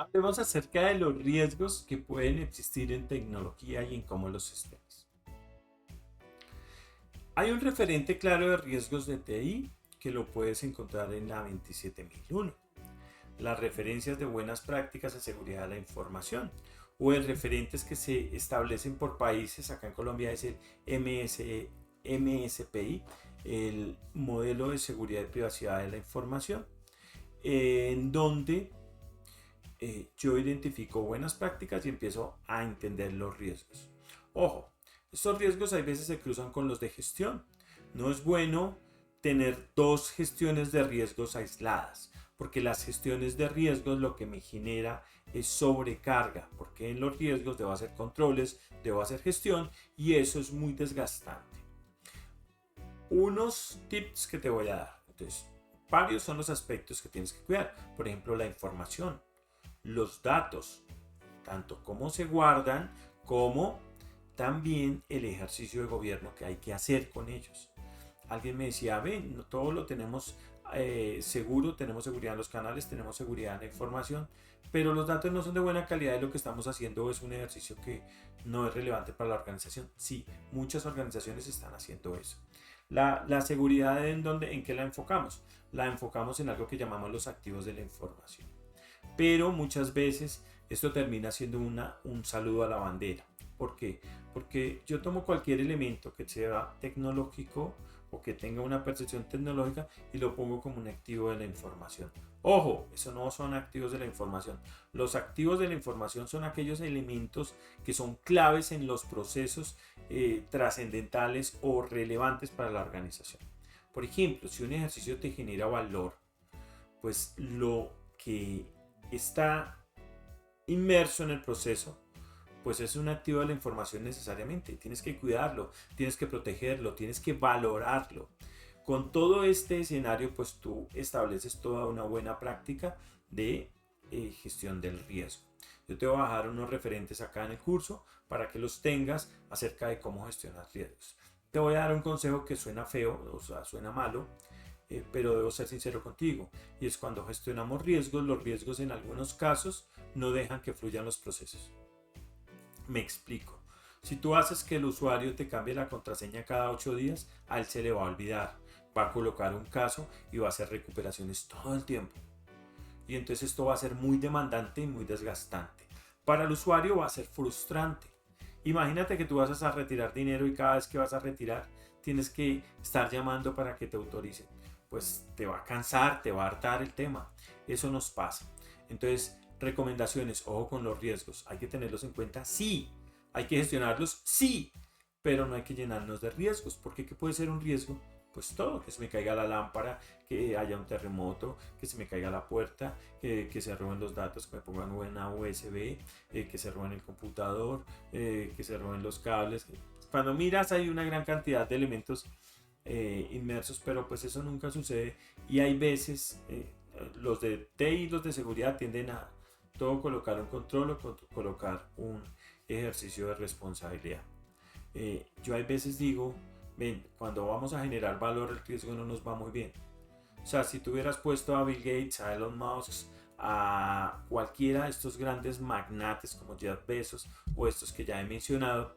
Hablemos acerca de los riesgos que pueden existir en tecnología y en cómo los sistemas. Hay un referente claro de riesgos de TI que lo puedes encontrar en la 27001. Las referencias de buenas prácticas en seguridad de la información o el referentes que se establecen por países. Acá en Colombia es el MSPI, el modelo de seguridad y privacidad de la información, en donde yo identifico buenas prácticas y empiezo a entender los riesgos. Ojo, estos riesgos a veces se cruzan con los de gestión. No es bueno tener dos gestiones de riesgos aisladas, porque las gestiones de riesgos lo que me genera es sobrecarga, porque en los riesgos debo hacer controles, debo hacer gestión y eso es muy desgastante. Unos tips que te voy a dar. Entonces, varios son los aspectos que tienes que cuidar. Por ejemplo, la información, los datos, tanto cómo se guardan como también el ejercicio de gobierno que hay que hacer con ellos. Alguien me decía, ven, no todo lo tenemos seguro, tenemos seguridad en los canales, tenemos seguridad en la información, pero los datos no son de buena calidad y lo que estamos haciendo es un ejercicio que no es relevante para la organización. Sí, muchas organizaciones están haciendo eso. La seguridad en qué la enfocamos? La enfocamos en algo que llamamos los activos de la información. Pero muchas veces esto termina siendo un saludo a la bandera. ¿Por qué? Porque yo tomo cualquier elemento que sea tecnológico o que tenga una percepción tecnológica y lo pongo como un activo de la información. Ojo, eso no son activos de la información. Los activos de la información son aquellos elementos que son claves en los procesos trascendentales o relevantes para la organización. Por ejemplo, si un ejercicio te genera valor, pues lo que está inmerso en el proceso, pues es un activo de la información necesariamente. Tienes que cuidarlo, tienes que protegerlo, tienes que valorarlo. Con todo este escenario, pues tú estableces toda una buena práctica de gestión del riesgo. Yo te voy a dejar unos referentes acá en el curso para que los tengas acerca de cómo gestionar riesgos. Te voy a dar un consejo que suena feo, o sea, suena malo, pero debo ser sincero contigo. Y es cuando gestionamos riesgos, los riesgos en algunos casos no dejan que fluyan los procesos. Me explico. Si tú haces que el usuario te cambie la contraseña cada 8 días, a él se le va a olvidar. Va a colocar un caso y va a hacer recuperaciones todo el tiempo. Y entonces esto va a ser muy demandante y muy desgastante. Para el usuario va a ser frustrante. Imagínate que tú vas a retirar dinero y cada vez que vas a retirar tienes que estar llamando para que te autoricen. Pues te va a cansar, te va a hartar el tema. Eso nos pasa. Entonces, recomendaciones, ojo con los riesgos. Hay que tenerlos en cuenta, sí. Hay que gestionarlos, sí. Pero no hay que llenarnos de riesgos. Porque ¿qué puede ser un riesgo? Pues todo, que se me caiga la lámpara, que haya un terremoto, que se me caiga la puerta, que se roben los datos, que me pongan una USB, que se roben el computador, que se roben los cables. Cuando miras hay una gran cantidad de elementos inmersos, pero pues eso nunca sucede y hay veces los de TI y los de seguridad tienden a todo colocar un control o colocar un ejercicio de responsabilidad. Yo hay veces digo, ven, cuando vamos a generar valor el riesgo no nos va muy bien. O sea, si tú hubieras puesto a Bill Gates, a Elon Musk, a cualquiera de estos grandes magnates como Jeff Bezos o estos que ya he mencionado,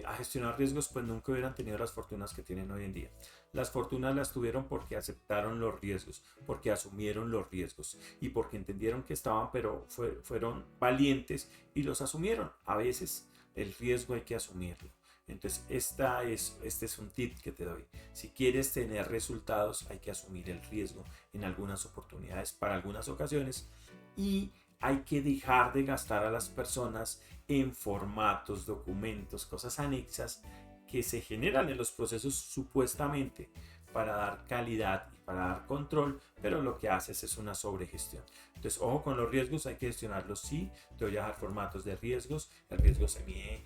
a gestionar riesgos, pues nunca hubieran tenido las fortunas que tienen hoy en día. Las fortunas las tuvieron porque aceptaron los riesgos, porque asumieron los riesgos y porque entendieron que estaban, pero fueron valientes y los asumieron. A veces el riesgo hay que asumirlo. Entonces, este es un tip que te doy. Si quieres tener resultados, hay que asumir el riesgo en algunas oportunidades, para algunas ocasiones, y hay que dejar de gastar a las personas en formatos, documentos, cosas anexas que se generan en los procesos supuestamente para dar calidad y para dar control, pero lo que haces es una sobregestión. Entonces, ojo con los riesgos, hay que gestionarlos, sí. Te voy a dejar formatos de riesgos. El riesgo se mide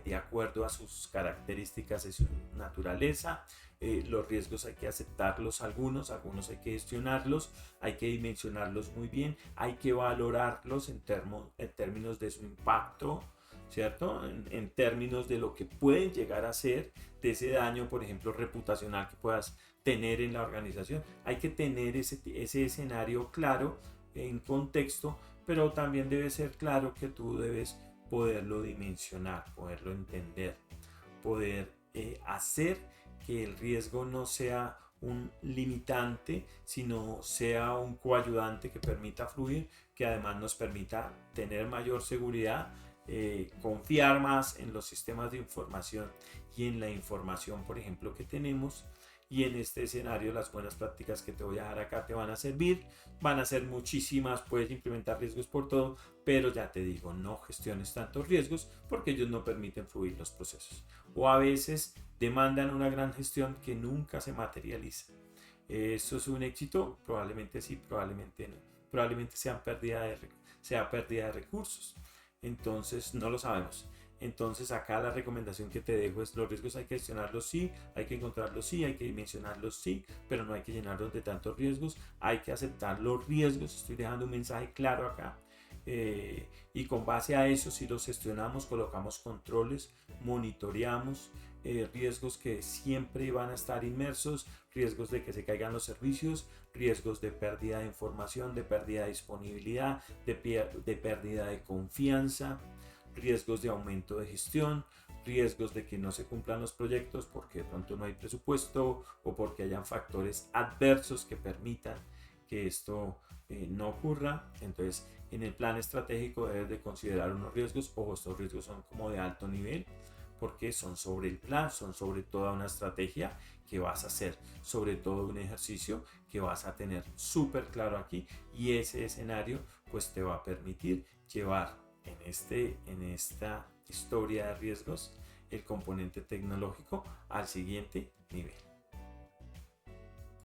de acuerdo a sus características y su naturaleza. Los riesgos hay que aceptarlos, algunos hay que gestionarlos, hay que dimensionarlos muy bien, hay que valorarlos en términos de su impacto, ¿cierto? En términos de lo que pueden llegar a ser, de ese daño, por ejemplo, reputacional que puedas tener en la organización. Hay que tener ese escenario claro en contexto, pero también debe ser claro que tú debes poderlo dimensionar, poderlo entender, poder hacer que el riesgo no sea un limitante, sino sea un coayudante que permita fluir, que además nos permita tener mayor seguridad, confiar más en los sistemas de información y en la información, por ejemplo, que tenemos. Y en este escenario las buenas prácticas que te voy a dar acá te van a servir, van a ser muchísimas, puedes implementar riesgos por todo, pero ya te digo, no gestiones tantos riesgos porque ellos no permiten fluir los procesos. O a veces demandan una gran gestión que nunca se materializa. ¿Eso es un éxito? Probablemente sí, probablemente no. Probablemente sea pérdida de recursos. Entonces no lo sabemos. Entonces acá la recomendación que te dejo es: los riesgos hay que gestionarlos sí, hay que encontrarlos sí, hay que dimensionarlos sí, pero no hay que llenarlos de tantos riesgos, hay que aceptar los riesgos. Estoy dejando un mensaje claro acá. Y con base a eso, si los gestionamos, colocamos controles, monitoreamos riesgos que siempre van a estar inmersos, riesgos de que se caigan los servicios, riesgos de pérdida de información, de pérdida de disponibilidad, de pérdida de confianza, riesgos de aumento de gestión, riesgos de que no se cumplan los proyectos porque de pronto no hay presupuesto o porque hayan factores adversos que permitan que esto no ocurra. Entonces, en el plan estratégico debes de considerar unos riesgos. Ojo, estos riesgos son como de alto nivel porque son sobre el plan, son sobre toda una estrategia que vas a hacer, sobre todo un ejercicio que vas a tener súper claro aquí, y ese escenario pues te va a permitir llevar en esta historia de riesgos el componente tecnológico al siguiente nivel.